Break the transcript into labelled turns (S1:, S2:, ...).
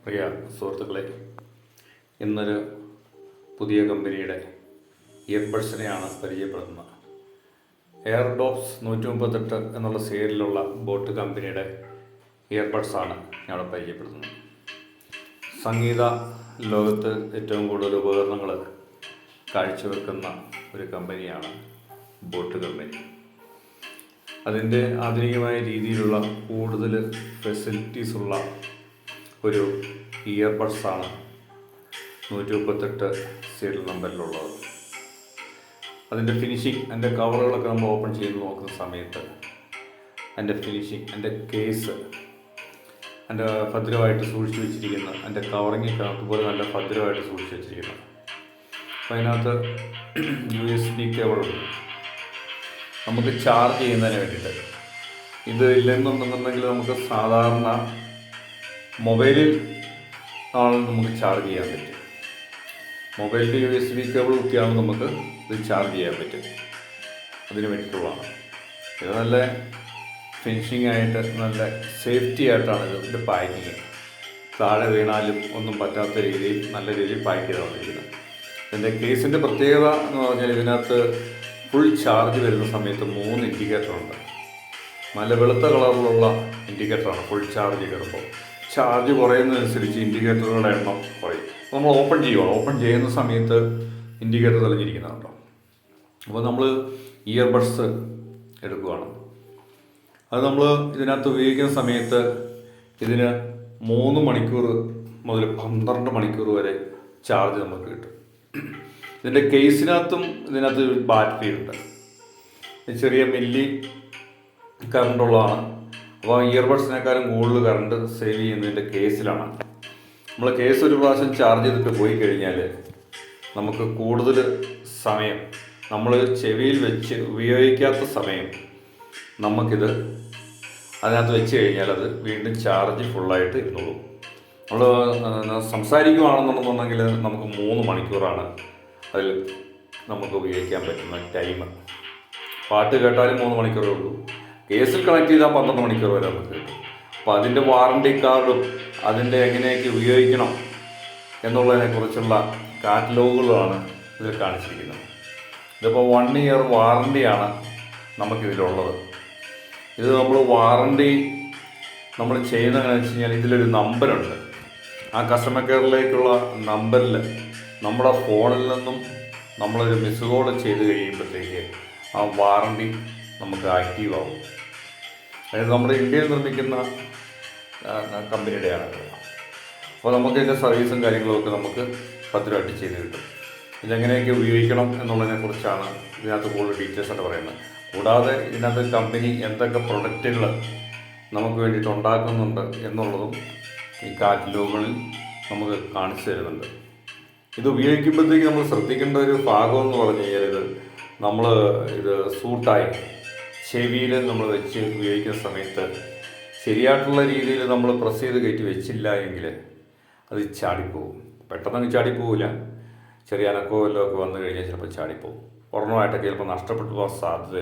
S1: പ്രിയ സുഹൃത്തുക്കളെ, ഇന്നൊരു പുതിയ കമ്പനിയുടെ ഇയർബഡ്സിനെയാണ് പരിചയപ്പെടുത്തുന്നത്. എയർഡോപ്സ് 138 എന്നുള്ള സീരിയലിലുള്ള ബോട്ട് കമ്പനിയുടെ ഇയർബഡ്സാണ് ഞാൻ പരിചയപ്പെടുത്തുന്നത്. സംഗീത ലോകത്ത് ഏറ്റവും കൂടുതൽ ഉപകരണങ്ങൾ കാഴ്ചവെക്കുന്ന ഒരു കമ്പനിയാണ് ബോട്ട് കമ്പനി. അതിൻ്റെ ആധുനികമായ രീതിയിലുള്ള കൂടുതൽ ഫെസിലിറ്റീസ് ഉള്ള ഒരു ഇയർബഡ്സാണ് 138 സീരിയൽ നമ്പറിലുള്ളത്. അതിൻ്റെ ഫിനിഷിങ്, അതിൻ്റെ കവറുകളൊക്കെ നമ്മൾ ഓപ്പൺ ചെയ്ത് നോക്കുന്ന സമയത്ത് അതിൻ്റെ ഫിനിഷിങ്, അതിൻ്റെ കേസ്, അതിൻ്റെ ഭദ്രമായിട്ട് സൂക്ഷിച്ച് വെച്ചിരിക്കുന്ന, അതിൻ്റെ കവറിങ്ങൊക്കെ അതുപോലെ നല്ല ഭദ്രമായിട്ട് സൂക്ഷിച്ച് വെച്ചിരിക്കുന്നു. അപ്പോൾ അതിനകത്ത് USB കേബിളുണ്ട് നമുക്ക് ചാർജ് ചെയ്യുന്നതിന് വേണ്ടിയിട്ട്. ഇത് ഇല്ലെന്നുണ്ടെന്നുണ്ടെങ്കിൽ നമുക്ക് സാധാരണ മൊബൈലിൽ ആണ് നമുക്ക് ചാർജ് ചെയ്യാൻ പറ്റും. മൊബൈലിൽ USB കേബിൾ കുത്തിയാണ് നമുക്ക് ഇത് ചാർജ് ചെയ്യാൻ പറ്റും. അതിന് വേണ്ടിയിട്ടുള്ളതാണ്. ഇത് നല്ല ഫിനിഷിംഗ് ആയിട്ട് നല്ല സേഫ്റ്റി ആയിട്ടാണ് ഇതിൻ്റെ പാക്കിങ്. താഴെ വീണാലും ഒന്നും പറ്റാത്ത രീതിയിൽ നല്ല രീതിയിൽ പാക്ക് ചെയ്ത് വന്നിരിക്കുന്നത്. ഇതിൻ്റെ കേസിൻ്റെ പ്രത്യേകത എന്ന് പറഞ്ഞാൽ ഇതിനകത്ത് ഫുൾ ചാർജ് വരുന്ന സമയത്ത് 3 ഇൻഡിക്കേറ്ററുണ്ട്. നല്ല വെളുത്ത കളറിലുള്ള ഇൻഡിക്കേറ്ററാണ്. ഫുൾ ചാർജ് കയറുമ്പോൾ ചാർജ് കുറയുന്നതനുസരിച്ച് ഇൻഡിക്കേറ്ററുകളുടെ എണ്ണം കുറയും. നമ്മൾ ഓപ്പൺ ചെയ്യുകയാണ്. ഓപ്പൺ ചെയ്യുന്ന സമയത്ത് ഇൻഡിക്കേറ്റർ തെളിഞ്ഞിരിക്കുന്നുണ്ടോ. അപ്പോൾ നമ്മൾ ഇയർബഡ്സ് എടുക്കുകയാണ്. അത് നമ്മൾ ഇതിനകത്ത് ഉപയോഗിക്കുന്ന സമയത്ത് ഇതിന് 3 മണിക്കൂർ മുതൽ 12 മണിക്കൂർ വരെ ചാർജ് നമുക്ക് കിട്ടും. ഇതിൻ്റെ കേസിനകത്തും ഇതിനകത്ത് ബാറ്ററി ഉണ്ട്. ചെറിയ മില്ലി കറണ്ടുള്ളതാണ്. അപ്പോൾ ഇയർബഡ്സിനേക്കാളും കൂടുതൽ കറണ്ട് സേവ് ചെയ്യുന്നതിൻ്റെ കേസിലാണ്. നമ്മൾ കേസ് ഒരു പ്രാവശ്യം ചാർജ് ചെയ്തിട്ട് പോയി കഴിഞ്ഞാൽ നമുക്ക് കൂടുതൽ സമയം, നമ്മൾ ചെവിയിൽ വെച്ച് ഉപയോഗിക്കാത്ത സമയം നമുക്കിത് അതിനകത്ത് വെച്ച് കഴിഞ്ഞാൽ അത് വീണ്ടും ചാർജ് ഫുള്ളായിട്ട് ഇരുന്നോളും. നമ്മൾ സംസാരിക്കുകയാണെന്നുണ്ടെന്നുണ്ടെങ്കിൽ നമുക്ക് 3 മണിക്കൂറാണ് അതിൽ നമുക്ക് ഉപയോഗിക്കാൻ പറ്റുന്ന ടൈം. പാട്ട് കേട്ടാലും 3 മണിക്കൂറേ ഉള്ളൂ. കേസിൽ കണക്ട് ചെയ്താൽ 12 മണിക്കൂർ വരെ നമുക്ക് കിട്ടും. അപ്പോൾ അതിൻ്റെ വാറണ്ടി കാർഡും അതിൻ്റെ എങ്ങനെയൊക്കെ ഉപയോഗിക്കണം എന്നുള്ളതിനെക്കുറിച്ചുള്ള കാറ്റലോഗുകളാണ് ഇതിൽ കാണിച്ചിരിക്കുന്നത്. ഇതിപ്പോൾ 1 ഇയർ വാറണ്ടിയാണ് നമുക്കിതിലുള്ളത്. ഇത് നമ്മൾ വാറണ്ടി നമ്മൾ ചെയ്യുന്നതെന്ന് വെച്ച് കഴിഞ്ഞാൽ ഇതിലൊരു നമ്പറുണ്ട്. ആ കസ്റ്റമർ കെയറിലേക്കുള്ള നമ്പറിൽ നമ്മുടെ ഫോണിൽ നിന്നും നമ്മളൊരു മിസ് കോൾ ചെയ്ത് കഴിയുമ്പോഴത്തേക്ക് ആ വാറണ്ടി നമുക്ക് ആക്റ്റീവ് ആവും. അതായത് നമ്മുടെ ഇന്ത്യയിൽ നിർമ്മിക്കുന്ന കമ്പനിയുടെയാണ്. അപ്പോൾ നമുക്ക് ഇതിൻ്റെ സർവീസും കാര്യങ്ങളുമൊക്കെ നമുക്ക് ഭദ്രമായിട്ട് ചെയ്ത് കിട്ടും. ഇതെങ്ങനെയൊക്കെ ഉപയോഗിക്കണം എന്നുള്ളതിനെക്കുറിച്ചാണ് ഇതിനകത്ത് കൂടുതൽ ഡീറ്റെയിൽസായിട്ട് പറയുന്നത്. കൂടാതെ ഇതിനകത്ത് കമ്പനി എന്തൊക്കെ പ്രൊഡക്റ്റുകൾ നമുക്ക് വേണ്ടിയിട്ട് ഉണ്ടാക്കുന്നുണ്ട് എന്നുള്ളതും ഈ കാറ്റലോഗുകളിൽ നമുക്ക് കാണിച്ചു തരുന്നുണ്ട്. ഇത് ഉപയോഗിക്കുമ്പോഴത്തേക്ക് നമ്മൾ ശ്രദ്ധിക്കേണ്ട ഒരു ഭാഗം എന്ന് പറഞ്ഞു കഴിഞ്ഞാൽ നമ്മൾ ഇത് സൂട്ടായി ചെവിയിൽ നമ്മൾ വെച്ച് ഉപയോഗിക്കുന്ന സമയത്ത് ശരിയായിട്ടുള്ള രീതിയിൽ നമ്മൾ പ്രസ് ചെയ്ത് കയറ്റി വെച്ചില്ല എങ്കിൽ അത് ചാടിപ്പോവും. പെട്ടെന്ന് ചാടിപ്പോവില്ല. ചെറിയ അനക്കോ വല്ലതും ഒക്കെ വന്നു കഴിഞ്ഞാൽ ചിലപ്പോൾ ചാടിപ്പോവും. ഒരെണ്ണമായിട്ടൊക്കെ ചിലപ്പോൾ നഷ്ടപ്പെട്ടു പോകാൻ സാധ്യത